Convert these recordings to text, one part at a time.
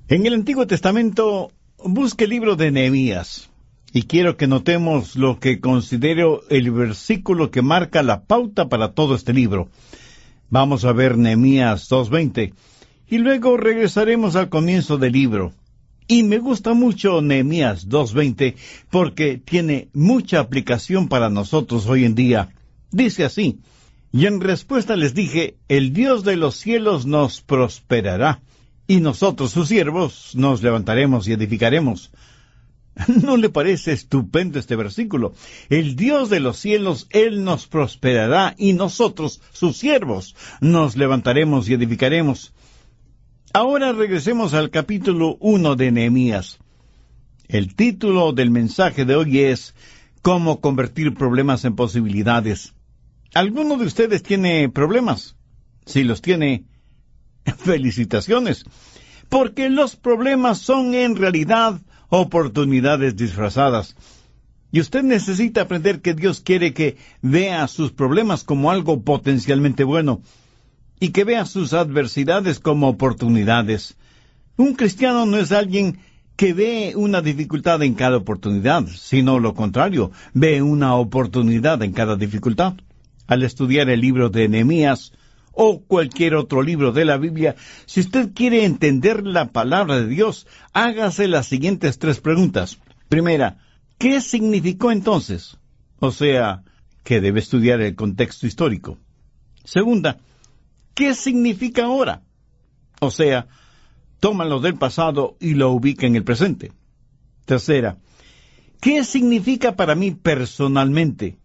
En el Antiguo Testamento, busque el libro de Nehemías. Y quiero que notemos lo que considero el versículo que marca la pauta para todo este libro. Vamos a ver Nehemías 2:20. Y luego regresaremos al comienzo del libro. Y me gusta mucho Nehemías 2:20 porque tiene mucha aplicación para nosotros hoy en día. Dice así: y en respuesta les dije, el Dios de los cielos nos prosperará, y nosotros sus siervos nos levantaremos y edificaremos. ¿No le parece estupendo este versículo? El Dios de los cielos, Él nos prosperará, y nosotros sus siervos nos levantaremos y edificaremos. Ahora regresemos al capítulo 1 de Nehemías. El título del mensaje de hoy es ¿Cómo convertir problemas en posibilidades? ¿Alguno de ustedes tiene problemas? Si los tiene, felicitaciones, porque los problemas son en realidad oportunidades disfrazadas. Y usted necesita aprender que Dios quiere que vea sus problemas como algo potencialmente bueno, y que vea sus adversidades como oportunidades. Un cristiano no es alguien que ve una dificultad en cada oportunidad, sino lo contrario, ve una oportunidad en cada dificultad. Al estudiar el libro de Nehemías, o cualquier otro libro de la Biblia, si usted quiere entender la palabra de Dios, hágase las siguientes 3 preguntas. Primera, ¿qué significó entonces? O sea, que debe estudiar el contexto histórico. Segunda, ¿qué significa ahora? O sea, tómalo del pasado y lo ubica en el presente. Tercera, ¿qué significa para mí personalmente?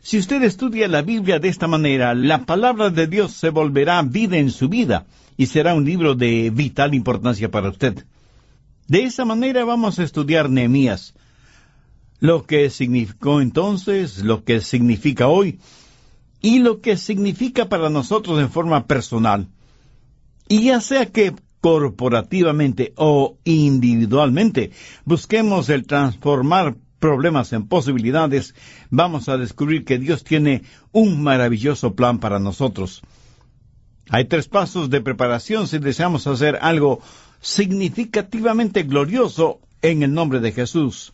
Si usted estudia la Biblia de esta manera, la palabra de Dios se volverá vida en su vida y será un libro de vital importancia para usted. De esa manera vamos a estudiar Nehemías. Lo que significó entonces, lo que significa hoy, y lo que significa para nosotros en forma personal. Y ya sea que corporativamente o individualmente busquemos el transformar problemas en posibilidades, vamos a descubrir que Dios tiene un maravilloso plan para nosotros. Hay 3 pasos de preparación si deseamos hacer algo significativamente glorioso en el nombre de Jesús.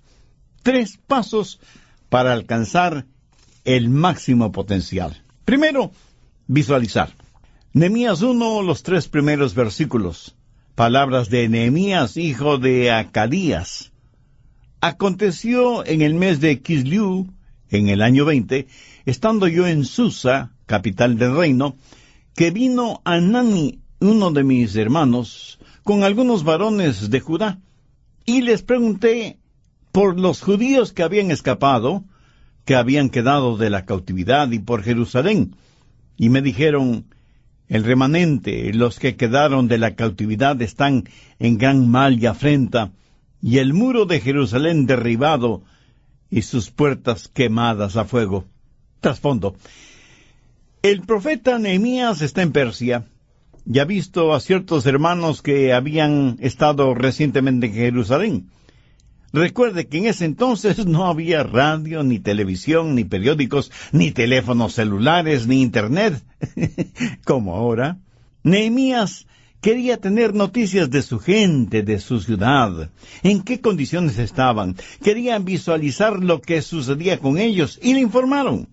3 pasos para alcanzar el máximo potencial. Primero, visualizar. Nehemías 1, los 3 primeros versículos. Palabras de Nehemías, hijo de Acadías. Aconteció en el mes de Kislev, en el año 20, estando yo en Susa, capital del reino, que vino Anani, uno de mis hermanos, con algunos varones de Judá, y les pregunté por los judíos que habían escapado, que habían quedado de la cautividad, y por Jerusalén. Y me dijeron, el remanente, los que quedaron de la cautividad están en gran mal y afrenta, y el muro de Jerusalén derribado, y sus puertas quemadas a fuego. Trasfondo. El profeta Nehemías está en Persia, y ha visto a ciertos hermanos que habían estado recientemente en Jerusalén. Recuerde que en ese entonces no había radio, ni televisión, ni periódicos, ni teléfonos celulares, ni internet, como ahora. Nehemías quería tener noticias de su gente, de su ciudad, en qué condiciones estaban. Querían visualizar lo que sucedía con ellos, y le informaron.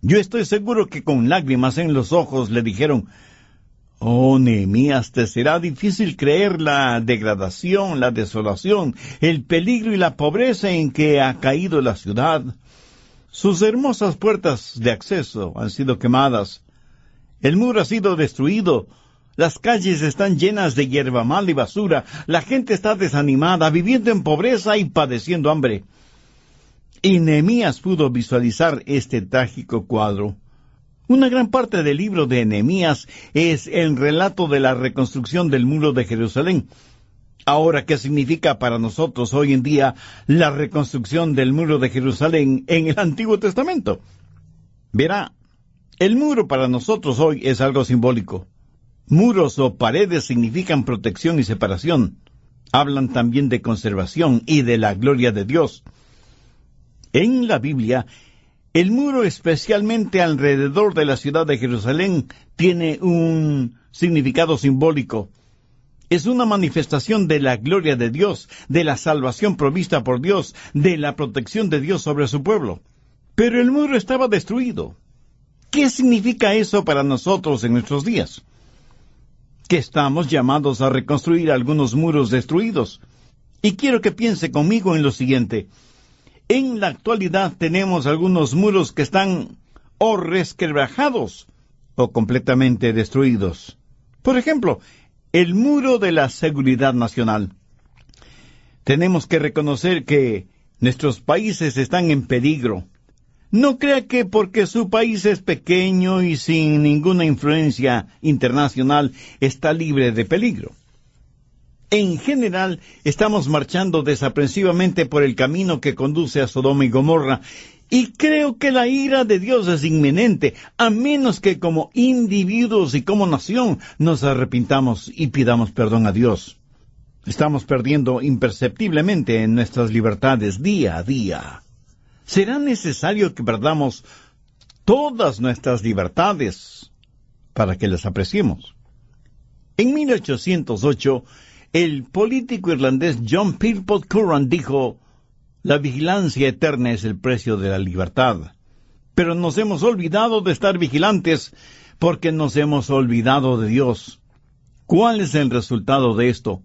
Yo estoy seguro que con lágrimas en los ojos le dijeron, oh, Nehemías, te será difícil creer la degradación, la desolación, el peligro y la pobreza en que ha caído la ciudad. Sus hermosas puertas de acceso han sido quemadas. El muro ha sido destruido. Las calles están llenas de hierba mala y basura. La gente está desanimada, viviendo en pobreza y padeciendo hambre. Y Nehemías pudo visualizar este trágico cuadro. Una gran parte del libro de Nehemías es el relato de la reconstrucción del muro de Jerusalén. Ahora, ¿qué significa para nosotros hoy en día la reconstrucción del muro de Jerusalén en el Antiguo Testamento? Verá, el muro para nosotros hoy es algo simbólico. Muros o paredes significan protección y separación. Hablan también de conservación y de la gloria de Dios. En la Biblia, el muro, especialmente alrededor de la ciudad de Jerusalén, tiene un significado simbólico. Es una manifestación de la gloria de Dios, de la salvación provista por Dios, de la protección de Dios sobre su pueblo. Pero el muro estaba destruido. ¿Qué significa eso para nosotros en nuestros días? Que estamos llamados a reconstruir algunos muros destruidos. Y quiero que piense conmigo en lo siguiente. En la actualidad tenemos algunos muros que están o resquebrajados o completamente destruidos. Por ejemplo, el muro de la seguridad nacional. Tenemos que reconocer que nuestros países están en peligro. No crea que porque su país es pequeño y sin ninguna influencia internacional está libre de peligro. En general, estamos marchando desaprensivamente por el camino que conduce a Sodoma y Gomorra, y creo que la ira de Dios es inminente, a menos que como individuos y como nación nos arrepintamos y pidamos perdón a Dios. Estamos perdiendo imperceptiblemente en nuestras libertades día a día. ¿Será necesario que perdamos todas nuestras libertades para que las apreciemos? En 1808, el político irlandés John Philpot Curran dijo: «La vigilancia eterna es el precio de la libertad». Pero nos hemos olvidado de estar vigilantes porque nos hemos olvidado de Dios. ¿Cuál es el resultado de esto?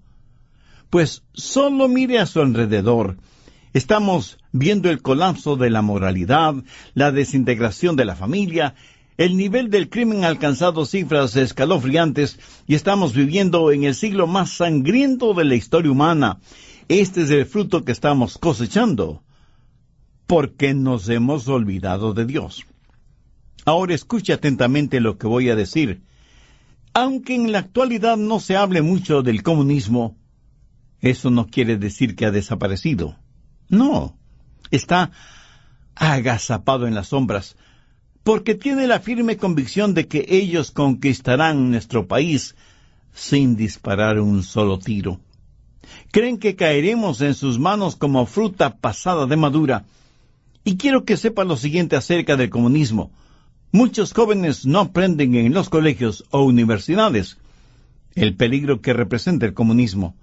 Pues solo mire a su alrededor. Estamos viendo el colapso de la moralidad, la desintegración de la familia, el nivel del crimen ha alcanzado cifras escalofriantes y estamos viviendo en el siglo más sangriento de la historia humana. Este es el fruto que estamos cosechando, porque nos hemos olvidado de Dios. Ahora escuche atentamente lo que voy a decir. Aunque en la actualidad no se hable mucho del comunismo, eso no quiere decir que ha desaparecido. No, está agazapado en las sombras, porque tiene la firme convicción de que ellos conquistarán nuestro país sin disparar un solo tiro. Creen que caeremos en sus manos como fruta pasada de madura. Y quiero que sepa lo siguiente acerca del comunismo. Muchos jóvenes no aprenden en los colegios o universidades el peligro que representa el comunismo,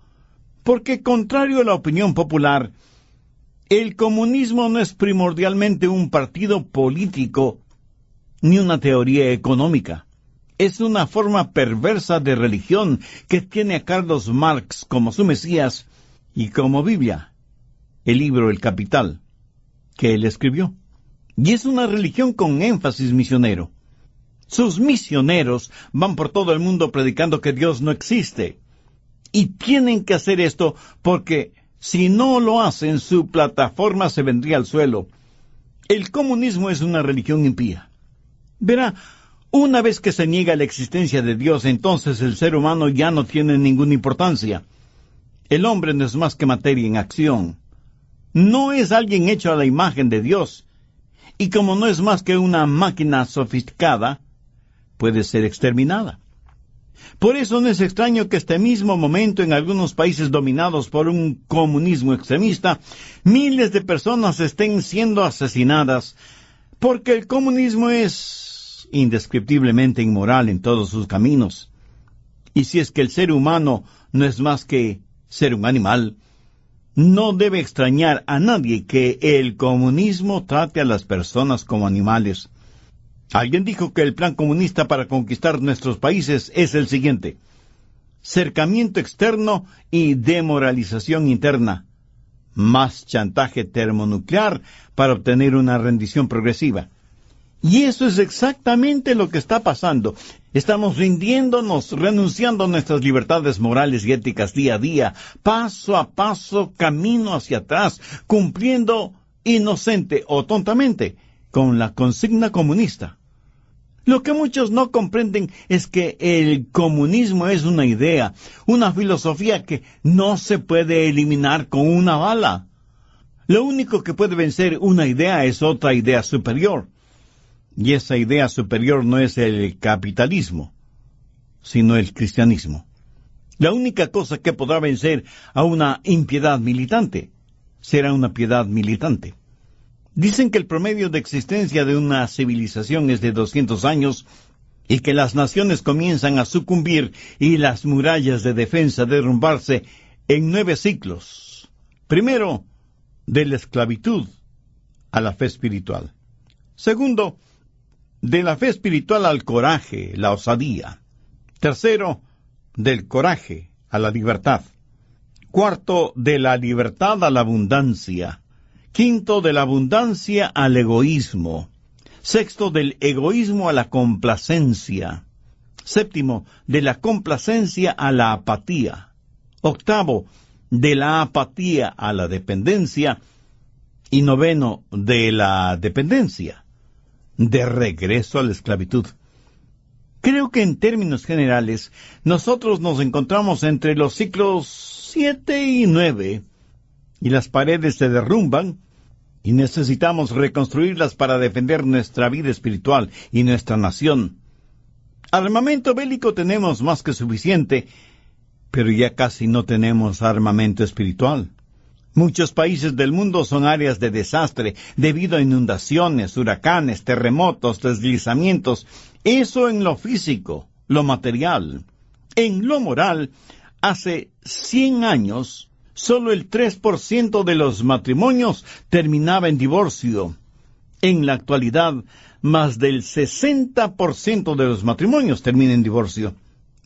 porque contrario a la opinión popular, el comunismo no es primordialmente un partido político ni una teoría económica. Es una forma perversa de religión que tiene a Carlos Marx como su Mesías y como Biblia, el libro El Capital, que él escribió. Y es una religión con énfasis misionero. Sus misioneros van por todo el mundo predicando que Dios no existe. Y tienen que hacer esto porque si no lo hacen, su plataforma se vendría al suelo. El comunismo es una religión impía. Verá, una vez que se niega la existencia de Dios, entonces el ser humano ya no tiene ninguna importancia. El hombre no es más que materia en acción. No es alguien hecho a la imagen de Dios. Y como no es más que una máquina sofisticada, puede ser exterminada. Por eso no es extraño que este mismo momento en algunos países dominados por un comunismo extremista, miles de personas estén siendo asesinadas, porque el comunismo es indescriptiblemente inmoral en todos sus caminos. Y si es que el ser humano no es más que ser un animal, no debe extrañar a nadie que el comunismo trate a las personas como animales. Alguien dijo que el plan comunista para conquistar nuestros países es el siguiente: cercamiento externo y demoralización interna, más chantaje termonuclear para obtener una rendición progresiva. Y eso es exactamente lo que está pasando. Estamos rindiéndonos, renunciando a nuestras libertades morales y éticas día a día, paso a paso, camino hacia atrás, cumpliendo inocente o tontamente con la consigna comunista. Lo que muchos no comprenden es que el comunismo es una idea, una filosofía que no se puede eliminar con una bala. Lo único que puede vencer una idea es otra idea superior. Y esa idea superior no es el capitalismo, sino el cristianismo. La única cosa que podrá vencer a una impiedad militante será una piedad militante. Dicen que el promedio de existencia de una civilización es de 200 años y que las naciones comienzan a sucumbir y las murallas de defensa derrumbarse en 9 ciclos. Primero, de la esclavitud a la fe espiritual. Segundo, de la fe espiritual al coraje, la osadía. Tercero, del coraje a la libertad. Cuarto, de la libertad a la abundancia. Quinto, de la abundancia al egoísmo. Sexto, del egoísmo a la complacencia. Séptimo, de la complacencia a la apatía. Octavo, de la apatía a la dependencia. Y noveno, de la dependencia, de regreso a la esclavitud. Creo que en términos generales, nosotros nos encontramos entre los ciclos 7 y 9, y las paredes se derrumban, y necesitamos reconstruirlas para defender nuestra vida espiritual y nuestra nación. Armamento bélico tenemos más que suficiente, pero ya casi no tenemos armamento espiritual. Muchos países del mundo son áreas de desastre debido a inundaciones, huracanes, terremotos, deslizamientos. Eso en lo físico, lo material. En lo moral, hace 100 años, solo el 3% de los matrimonios terminaba en divorcio. En la actualidad, más del 60% de los matrimonios terminan en divorcio.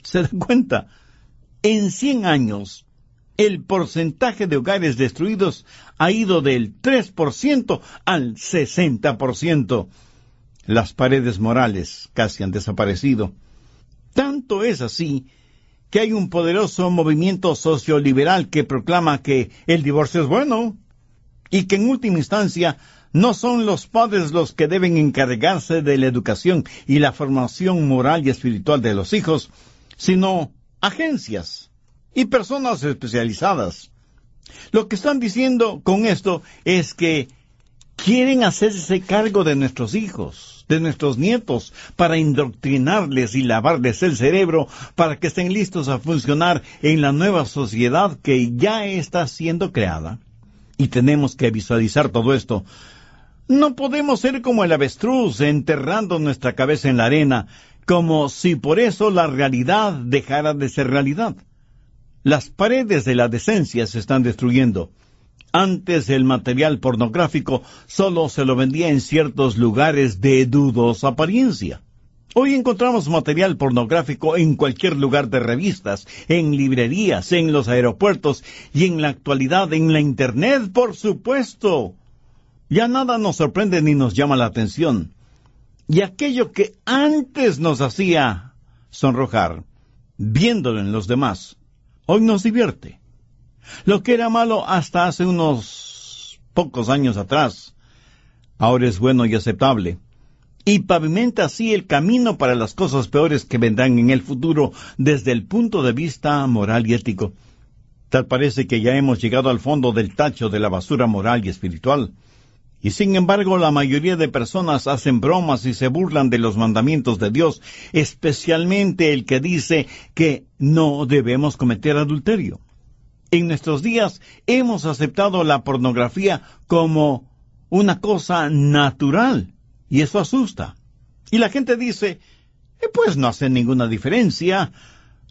¿Se dan cuenta? En 100 años, el porcentaje de hogares destruidos ha ido del 3% al 60%. Las paredes morales casi han desaparecido. Tanto es así que hay un poderoso movimiento socioliberal que proclama que el divorcio es bueno y que en última instancia no son los padres los que deben encargarse de la educación y la formación moral y espiritual de los hijos, sino agencias y personas especializadas. Lo que están diciendo con esto es que quieren hacerse cargo de nuestros hijos, de nuestros nietos, para indoctrinarles y lavarles el cerebro para que estén listos a funcionar en la nueva sociedad que ya está siendo creada. Y tenemos que visualizar todo esto. No podemos ser como el avestruz enterrando nuestra cabeza en la arena, como si por eso la realidad dejara de ser realidad. Las paredes de la decencia se están destruyendo. Antes el material pornográfico solo se lo vendía en ciertos lugares de dudosa apariencia. Hoy encontramos material pornográfico en cualquier lugar de revistas, en librerías, en los aeropuertos y en la actualidad en la Internet, por supuesto. Ya nada nos sorprende ni nos llama la atención. Y aquello que antes nos hacía sonrojar, viéndolo en los demás, hoy nos divierte. Lo que era malo hasta hace unos pocos años atrás, ahora es bueno y aceptable, y pavimenta así el camino para las cosas peores que vendrán en el futuro desde el punto de vista moral y ético. Tal parece que ya hemos llegado al fondo del tacho de la basura moral y espiritual. Y sin embargo, la mayoría de personas hacen bromas y se burlan de los mandamientos de Dios, especialmente el que dice que no debemos cometer adulterio. En nuestros días hemos aceptado la pornografía como una cosa natural, y eso asusta. Y la gente dice, pues no hace ninguna diferencia,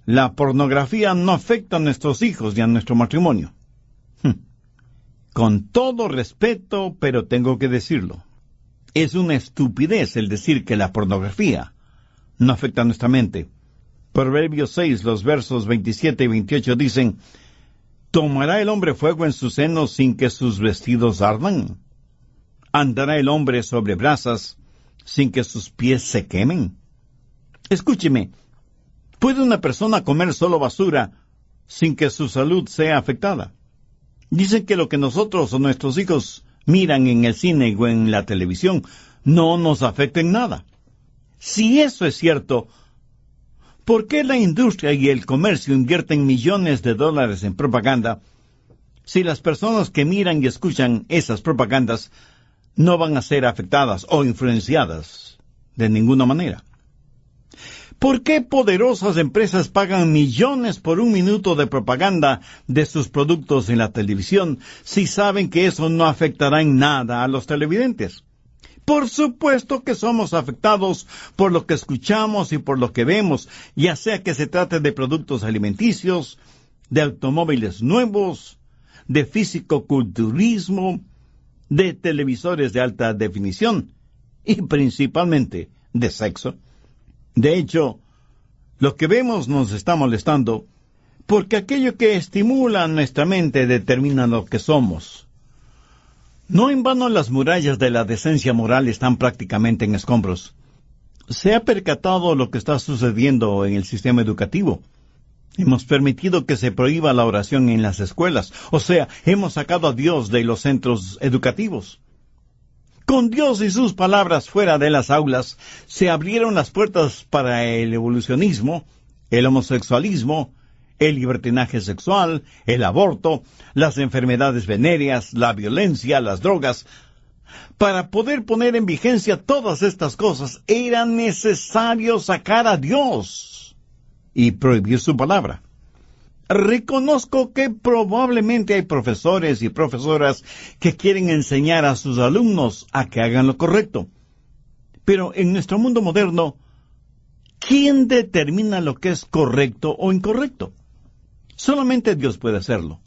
la pornografía no afecta a nuestros hijos ni a nuestro matrimonio. Con todo respeto, pero tengo que decirlo. Es una estupidez el decir que la pornografía no afecta a nuestra mente. Proverbios 6, los versos 27 y 28 dicen, ¿tomará el hombre fuego en sus senos sin que sus vestidos ardan? ¿Andará el hombre sobre brasas sin que sus pies se quemen? Escúcheme, ¿puede una persona comer solo basura sin que su salud sea afectada? Dicen que lo que nosotros o nuestros hijos miran en el cine o en la televisión no nos afecta en nada. Si eso es cierto, ¿por qué la industria y el comercio invierten millones de dólares en propaganda si las personas que miran y escuchan esas propagandas no van a ser afectadas o influenciadas de ninguna manera? ¿Por qué poderosas empresas pagan millones por un minuto de propaganda de sus productos en la televisión si saben que eso no afectará en nada a los televidentes? Por supuesto que somos afectados por lo que escuchamos y por lo que vemos, ya sea que se trate de productos alimenticios, de automóviles nuevos, de físico-culturismo, de televisores de alta definición y principalmente de sexo. De hecho, lo que vemos nos está molestando porque aquello que estimula nuestra mente determina lo que somos. No en vano las murallas de la decencia moral están prácticamente en escombros. ¿Se ha percatado lo que está sucediendo en el sistema educativo? Hemos permitido que se prohíba la oración en las escuelas, o sea, hemos sacado a Dios de los centros educativos. Con Dios y sus palabras fuera de las aulas, se abrieron las puertas para el evolucionismo, el homosexualismo, el libertinaje sexual, el aborto, las enfermedades venéreas, la violencia, las drogas. Para poder poner en vigencia todas estas cosas, era necesario sacar a Dios y prohibir su palabra. Reconozco que probablemente hay profesores y profesoras que quieren enseñar a sus alumnos a que hagan lo correcto. Pero en nuestro mundo moderno, ¿quién determina lo que es correcto o incorrecto? Solamente Dios puede hacerlo.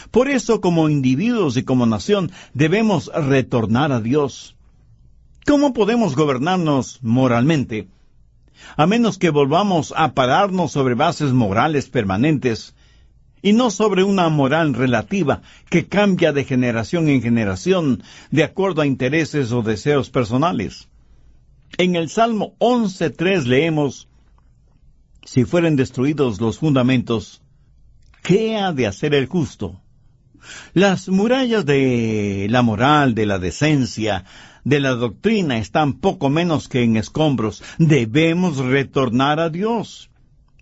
Por eso, como individuos y como nación, debemos retornar a Dios. ¿Cómo podemos gobernarnos moralmente? A menos que volvamos a pararnos sobre bases morales permanentes, y no sobre una moral relativa que cambia de generación en generación de acuerdo a intereses o deseos personales. En el Salmo 11:3 leemos: si fueren destruidos los fundamentos, ¿qué ha de hacer el justo? Las murallas de la moral, de la decencia, de la doctrina están poco menos que en escombros. Debemos retornar a Dios.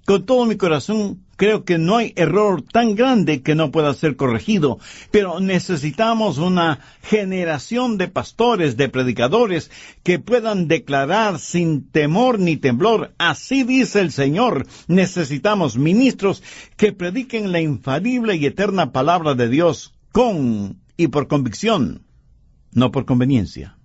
Con todo mi corazón, creo que no hay error tan grande que no pueda ser corregido, pero necesitamos una generación de pastores, de predicadores, que puedan declarar sin temor ni temblor: así dice el Señor. Necesitamos ministros que prediquen la infalible y eterna palabra de Dios con y por convicción, no por conveniencia.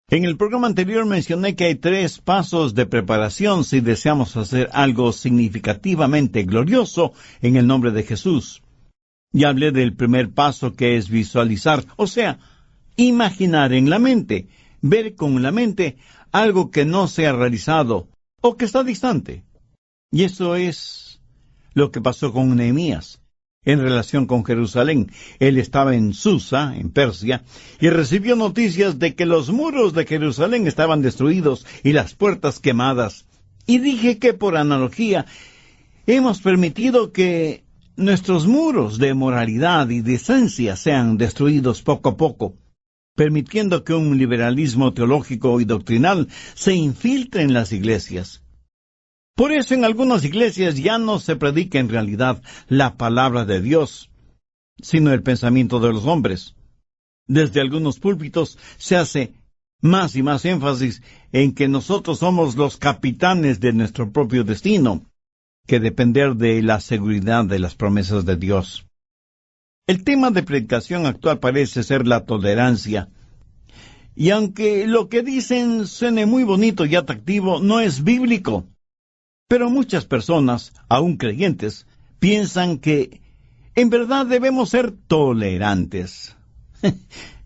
En el programa anterior mencioné que hay 3 pasos de preparación si deseamos hacer algo significativamente glorioso en el nombre de Jesús. Ya hablé del primer paso, que es visualizar, o sea, imaginar en la mente, ver con la mente algo que no se ha realizado o que está distante. Y eso es lo que pasó con Nehemías en relación con Jerusalén. Él estaba en Susa, en Persia, y recibió noticias de que los muros de Jerusalén estaban destruidos y las puertas quemadas. Y dije que por analogía hemos permitido que nuestros muros de moralidad y decencia sean destruidos poco a poco, permitiendo que un liberalismo teológico y doctrinal se infiltre en las iglesias. Por eso en algunas iglesias ya no se predica en realidad la palabra de Dios, sino el pensamiento de los hombres. Desde algunos púlpitos se hace más y más énfasis en que nosotros somos los capitanes de nuestro propio destino, que depender de la seguridad de las promesas de Dios. El tema de predicación actual parece ser la tolerancia. Y aunque lo que dicen suene muy bonito y atractivo, no es bíblico. Pero muchas personas, aún creyentes, piensan que en verdad debemos ser tolerantes.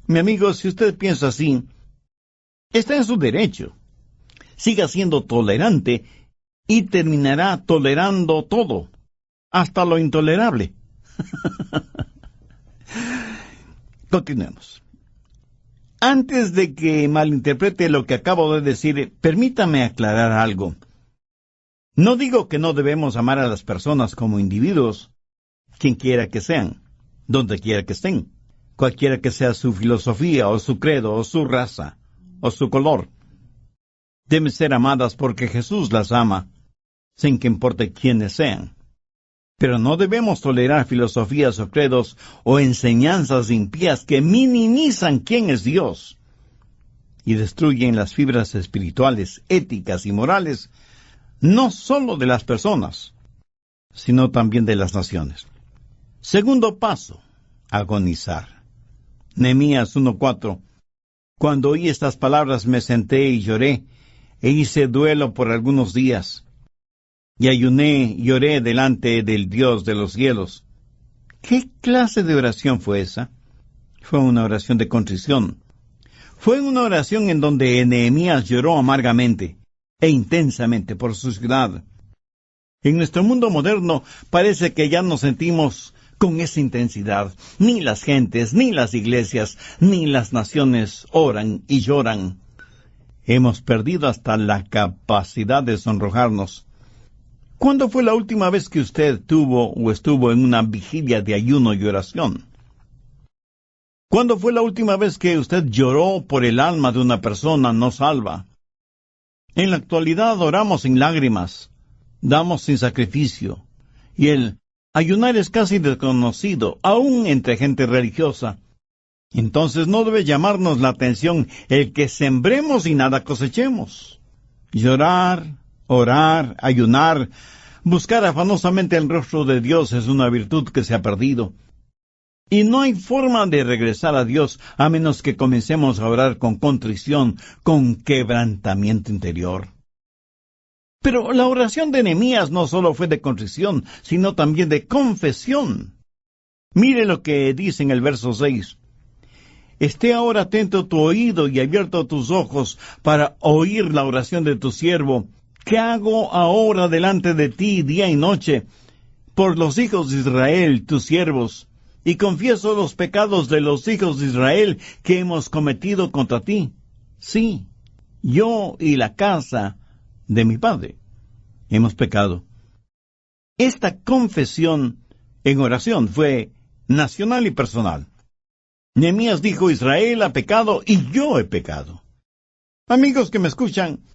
Mi amigo, si usted piensa así, está en su derecho. Siga siendo tolerante y terminará tolerando todo, hasta lo intolerable. Continuemos. Antes de que malinterprete lo que acabo de decir, permítame aclarar algo. No digo que no debemos amar a las personas como individuos, quien quiera que sean, donde quiera que estén, cualquiera que sea su filosofía, o su credo, o su raza, o su color. Deben ser amadas porque Jesús las ama, sin que importe quiénes sean. Pero no debemos tolerar filosofías o credos o enseñanzas impías que minimizan quién es Dios y destruyen las fibras espirituales, éticas y morales, no solo de las personas, sino también de las naciones. Segundo paso, agonizar. Nehemías 1:4. Cuando oí estas palabras me senté y lloré, e hice duelo por algunos días, y ayuné y oré delante del Dios de los cielos. ¿Qué clase de oración fue esa? Fue una oración de contrición. Fue una oración en donde Nehemías lloró amargamente e intensamente por su ciudad. En nuestro mundo moderno parece que ya no sentimos con esa intensidad. Ni las gentes, ni las iglesias, ni las naciones oran y lloran. Hemos perdido hasta la capacidad de sonrojarnos. ¿Cuándo fue la última vez que usted tuvo o estuvo en una vigilia de ayuno y oración? ¿Cuándo fue la última vez que usted lloró por el alma de una persona no salva? En la actualidad oramos sin lágrimas, damos sin sacrificio, y el ayunar es casi desconocido, aún entre gente religiosa. Entonces no debe llamarnos la atención el que sembremos y nada cosechemos. Llorar, orar, ayunar, buscar afanosamente el rostro de Dios es una virtud que se ha perdido. Y no hay forma de regresar a Dios a menos que comencemos a orar con contrición, con quebrantamiento interior. Pero la oración de Nehemías no solo fue de contrición, sino también de confesión. Mire lo que dice en el verso 6. Esté ahora atento tu oído y abierto tus ojos para oír la oración de tu siervo, que hago ahora delante de ti día y noche, por los hijos de Israel, tus siervos, y confieso los pecados de los hijos de Israel que hemos cometido contra ti. Sí, yo y la casa de mi padre hemos pecado. Esta confesión en oración fue nacional y personal. Nehemías dijo, Israel ha pecado y yo he pecado. Amigos que me escuchan,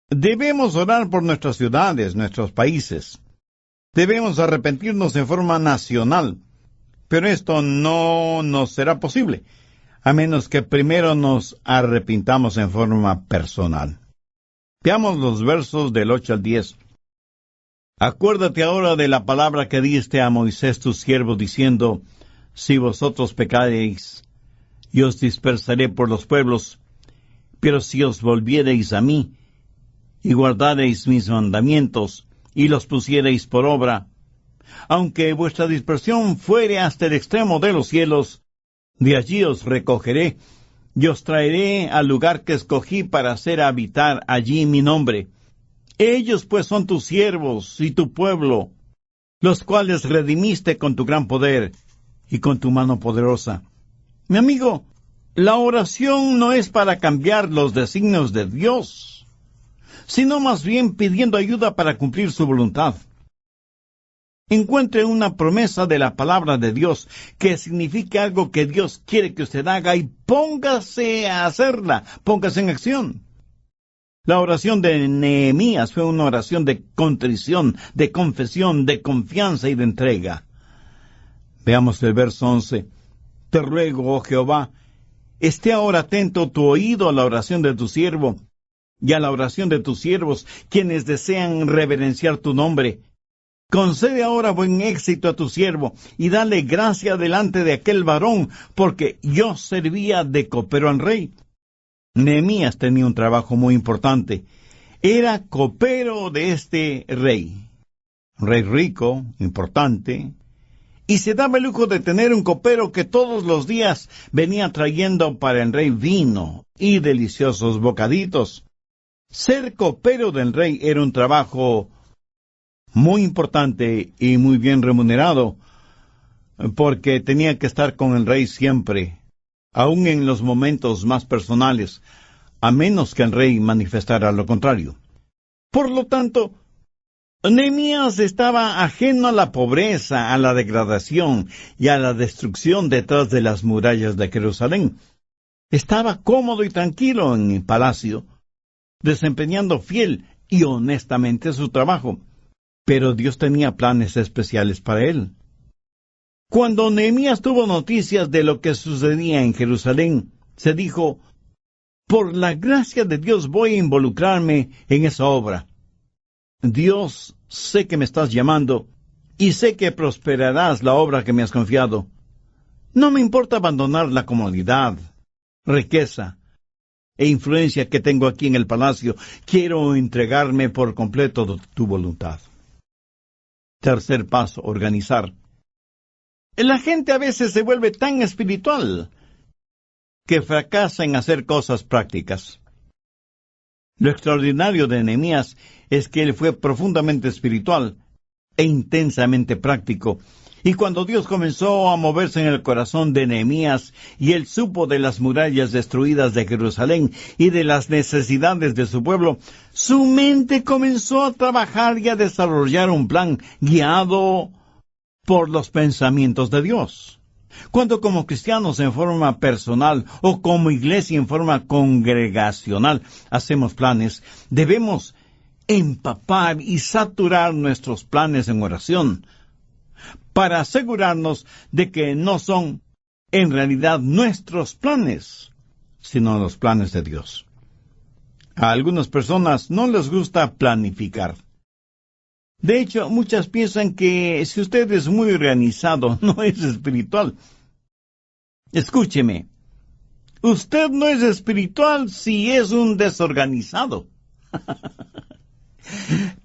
debemos orar por nuestras ciudades, nuestros países. Debemos arrepentirnos en forma nacional, pero esto no nos será posible, a menos que primero nos arrepintamos en forma personal. Veamos los versos del 8 al 10. Acuérdate ahora de la palabra que diste a Moisés tu siervo, diciendo, si vosotros pecareis, yo os dispersaré por los pueblos, pero si os volviereis a mí, y guardareis mis mandamientos, y los pusiereis por obra, aunque vuestra dispersión fuere hasta el extremo de los cielos, de allí os recogeré, y os traeré al lugar que escogí para hacer habitar allí mi nombre. Ellos pues son tus siervos y tu pueblo, los cuales redimiste con tu gran poder y con tu mano poderosa. Mi amigo, la oración no es para cambiar los designios de Dios, sino más bien pidiendo ayuda para cumplir su voluntad. Encuentre una promesa de la palabra de Dios que signifique algo que Dios quiere que usted haga y póngase a hacerla, póngase en acción. La oración de Nehemías fue una oración de contrición, de confesión, de confianza y de entrega. Veamos el verso 11. Te ruego, oh Jehová, esté ahora atento tu oído a la oración de tu siervo y a la oración de tus siervos, quienes desean reverenciar tu nombre. Concede ahora buen éxito a tu siervo, y dale gracia delante de aquel varón, porque yo servía de copero al rey. Nehemías tenía un trabajo muy importante. Era copero de este rey. Un rey rico, importante, y se daba el lujo de tener un copero que todos los días venía trayendo para el rey vino y deliciosos bocaditos. Ser copero del rey era un trabajo muy importante y muy bien remunerado, porque tenía que estar con el rey siempre, aun en los momentos más personales, a menos que el rey manifestara lo contrario. Por lo tanto, Nehemías estaba ajeno a la pobreza, a la degradación y a la destrucción detrás de las murallas de Jerusalén. Estaba cómodo y tranquilo en el palacio, desempeñando fiel y honestamente su trabajo. Pero Dios tenía planes especiales para él. Cuando Nehemías tuvo noticias de lo que sucedía en Jerusalén, se dijo, por la gracia de Dios voy a involucrarme en esa obra. Dios, sé que me estás llamando, y sé que prosperarás la obra que me has confiado. No me importa abandonar la comodidad, riqueza, e influencia que tengo aquí en el palacio. Quiero entregarme por completo de tu voluntad. Tercer paso, organizar. La gente a veces se vuelve tan espiritual que fracasa en hacer cosas prácticas. Lo extraordinario de Nehemías es que él fue profundamente espiritual e intensamente práctico. Y cuando Dios comenzó a moverse en el corazón de Nehemías y él supo de las murallas destruidas de Jerusalén y de las necesidades de su pueblo, su mente comenzó a trabajar y a desarrollar un plan guiado por los pensamientos de Dios. Cuando como cristianos en forma personal o como iglesia en forma congregacional hacemos planes, debemos empapar y saturar nuestros planes en oración para asegurarnos de que no son en realidad nuestros planes, sino los planes de Dios. A algunas personas no les gusta planificar. De hecho, muchas piensan que si usted es muy organizado, no es espiritual. Escúcheme, usted no es espiritual si es un desorganizado.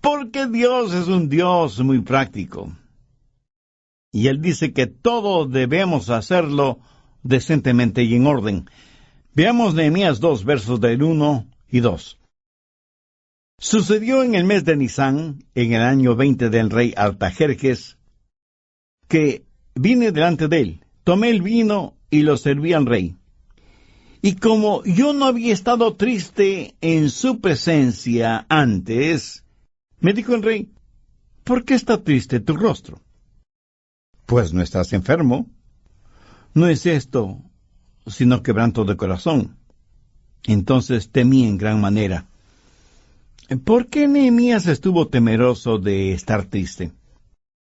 Porque Dios es un Dios muy práctico. Y Él dice que todo debemos hacerlo decentemente y en orden. Veamos Nehemías 2, versos del 1 y 2. Sucedió en el mes de Nisán, en el año 20 del rey Artajerjes, que vine delante de él, tomé el vino y lo serví al rey. Y como yo no había estado triste en su presencia antes, me dijo el rey, ¿por qué está triste tu rostro? Pues no estás enfermo. No es esto, sino quebranto de corazón. Entonces temí en gran manera. ¿Por qué Nehemías estuvo temeroso de estar triste?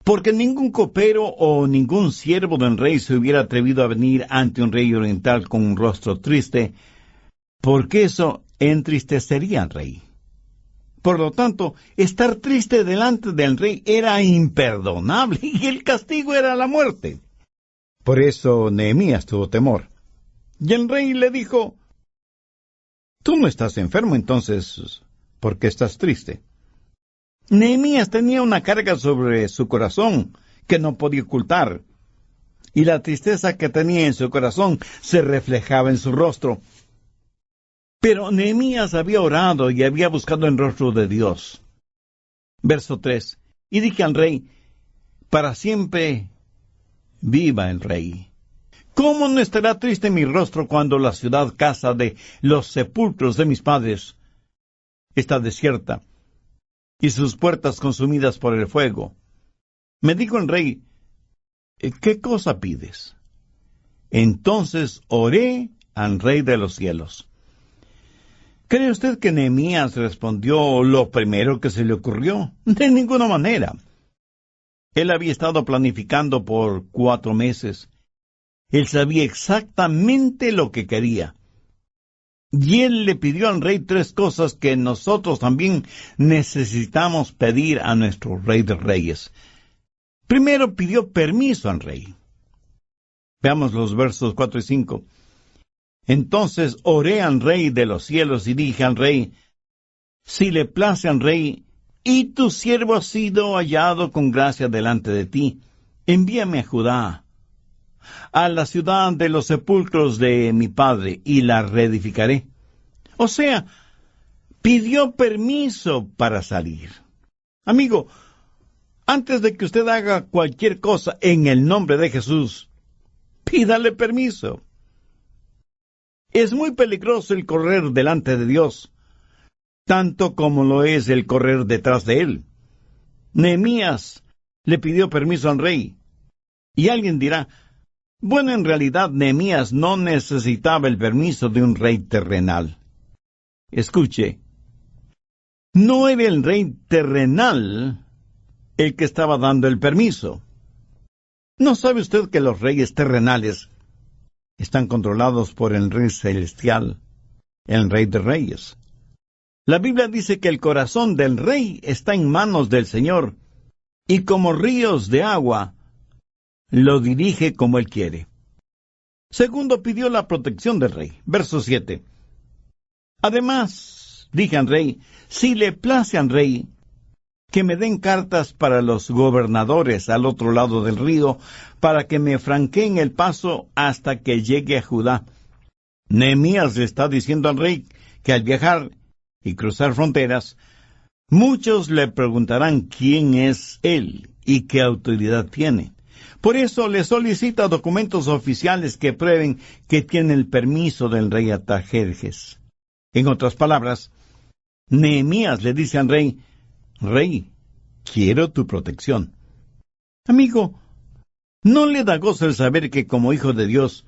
Porque ningún copero o ningún siervo del rey se hubiera atrevido a venir ante un rey oriental con un rostro triste, porque eso entristecería al rey. Por lo tanto, estar triste delante del rey era imperdonable y el castigo era la muerte. Por eso Nehemías tuvo temor. Y el rey le dijo, «Tú no estás enfermo, entonces, ¿por qué estás triste?» Nehemías tenía una carga sobre su corazón que no podía ocultar, y la tristeza que tenía en su corazón se reflejaba en su rostro. Pero Nehemías había orado y había buscado el rostro de Dios. Verso 3. Y dije al rey, para siempre viva el rey. ¿Cómo no estará triste mi rostro cuando la ciudad casa de los sepulcros de mis padres está desierta y sus puertas consumidas por el fuego? Me dijo el rey, ¿qué cosa pides? Entonces oré al Rey de los cielos. ¿Cree usted que Nehemías respondió lo primero que se le ocurrió? De ninguna manera. Él había estado planificando por 4 meses. Él sabía exactamente lo que quería. Y él le pidió al rey 3 cosas que nosotros también necesitamos pedir a nuestro Rey de Reyes. Primero pidió permiso al rey. Veamos los versos 4 y 5. Entonces oré al Rey de los cielos y dije al rey, si le place al rey, y tu siervo ha sido hallado con gracia delante de ti, envíame a Judá, a la ciudad de los sepulcros de mi padre, y la reedificaré. O sea, pidió permiso para salir. Amigo, antes de que usted haga cualquier cosa en el nombre de Jesús, pídale permiso. Es muy peligroso el correr delante de Dios, tanto como lo es el correr detrás de Él. Nehemías le pidió permiso al rey. Y alguien dirá, bueno, en realidad Nehemías no necesitaba el permiso de un rey terrenal. Escuche, no era el rey terrenal el que estaba dando el permiso. ¿No sabe usted que los reyes terrenales están controlados por el Rey Celestial, el Rey de Reyes? La Biblia dice que el corazón del rey está en manos del Señor, y como ríos de agua, lo dirige como Él quiere. Segundo, pidió la protección del rey. Verso 7. Además, dije al rey, si le place al rey, que me den cartas para los gobernadores al otro lado del río, para que me franqueen el paso hasta que llegue a Judá. Nehemías le está diciendo al rey que al viajar y cruzar fronteras, muchos le preguntarán quién es él y qué autoridad tiene. Por eso le solicita documentos oficiales que prueben que tiene el permiso del rey Artajerjes. En otras palabras, Nehemías le dice al rey, Rey, quiero tu protección. Amigo, ¿no le da gozo el saber que como hijo de Dios,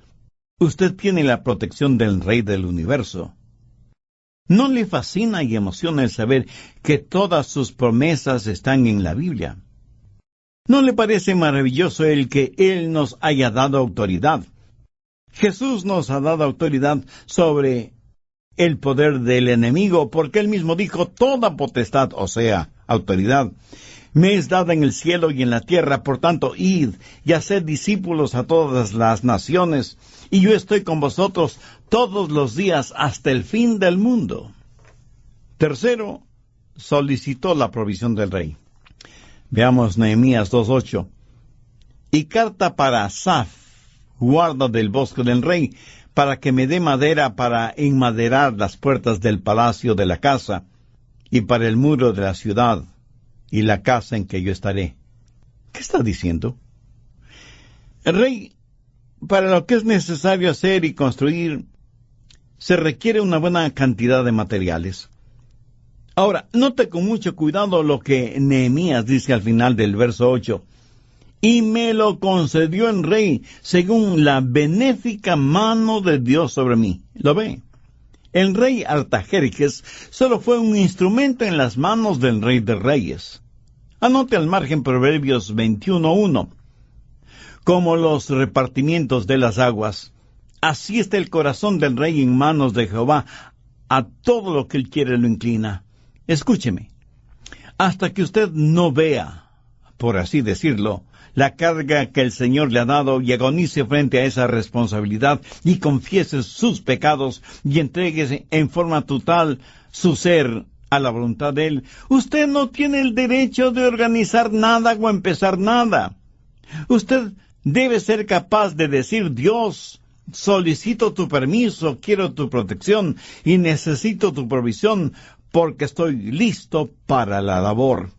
usted tiene la protección del Rey del universo? ¿No le fascina y emociona el saber que todas sus promesas están en la Biblia? ¿No le parece maravilloso el que Él nos haya dado autoridad? Jesús nos ha dado autoridad sobre el poder del enemigo, porque Él mismo dijo, toda potestad, o sea, autoridad, me es dada en el cielo y en la tierra, por tanto, id y haced discípulos a todas las naciones, y yo estoy con vosotros todos los días hasta el fin del mundo. Tercero, solicitó la provisión del rey. Veamos Nehemías 2:8. Y carta para Asaf, guarda del bosque del rey, para que me dé madera para enmaderar las puertas del palacio de la casa, y para el muro de la ciudad, y la casa en que yo estaré. ¿Qué está diciendo? El rey, para lo que es necesario hacer y construir, se requiere una buena cantidad de materiales. Ahora, note con mucho cuidado lo que Nehemías dice al final del verso 8. Y me lo concedió el rey según la benéfica mano de Dios sobre mí. ¿Lo ve? El rey Artajerjes solo fue un instrumento en las manos del rey de reyes. Anote al margen Proverbios 21:1. Como los repartimientos de las aguas, así está el corazón del rey en manos de Jehová. A todo lo que él quiere lo inclina. Escúcheme. Hasta que usted no vea, por así decirlo, la carga que el Señor le ha dado y agonice frente a esa responsabilidad y confiese sus pecados y entregue en forma total su ser a la voluntad de Él, usted no tiene el derecho de organizar nada o empezar nada. Usted debe ser capaz de decir, Dios, solicito tu permiso, quiero tu protección y necesito tu provisión porque estoy listo para la labor.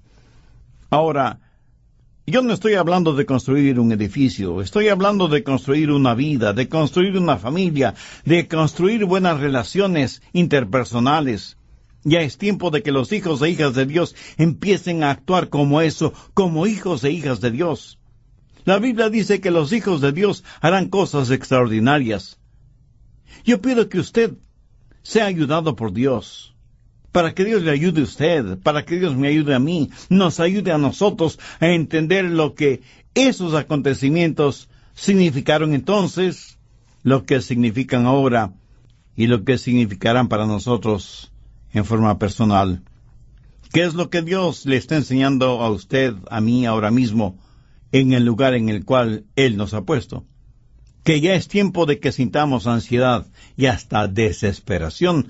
Ahora, yo no estoy hablando de construir un edificio, estoy hablando de construir una vida, de construir una familia, de construir buenas relaciones interpersonales. Ya es tiempo de que los hijos e hijas de Dios empiecen a actuar como eso, como hijos e hijas de Dios. La Biblia dice que los hijos de Dios harán cosas extraordinarias. Yo pido que usted sea ayudado por Dios, para que Dios le ayude a usted, para que Dios me ayude a mí, nos ayude a nosotros a entender lo que esos acontecimientos significaron entonces, lo que significan ahora y lo que significarán para nosotros en forma personal. ¿Qué es lo que Dios le está enseñando a usted, a mí, ahora mismo, en el lugar en el cual Él nos ha puesto? Que ya es tiempo de que sintamos ansiedad y hasta desesperación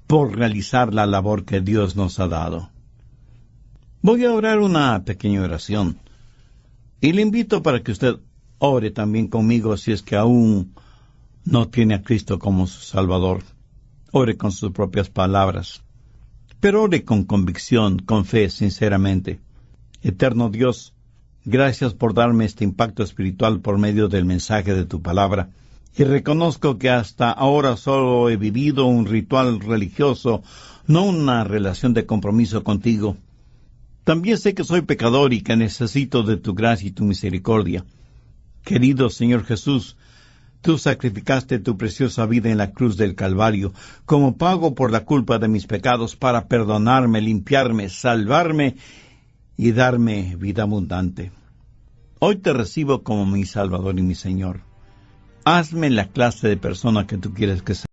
por realizar la labor que Dios nos ha dado. Voy a orar una pequeña oración y le invito para que usted ore también conmigo si es que aún no tiene a Cristo como su Salvador. Ore con sus propias palabras, pero ore con convicción, con fe, sinceramente. Eterno Dios, gracias por darme este impacto espiritual por medio del mensaje de tu palabra. Y reconozco que hasta ahora solo he vivido un ritual religioso, no una relación de compromiso contigo. También sé que soy pecador y que necesito de tu gracia y tu misericordia. Querido Señor Jesús, tú sacrificaste tu preciosa vida en la cruz del Calvario como pago por la culpa de mis pecados para perdonarme, limpiarme, salvarme y darme vida abundante. Hoy te recibo como mi Salvador y mi Señor. Hazme la clase de persona que tú quieres que sea.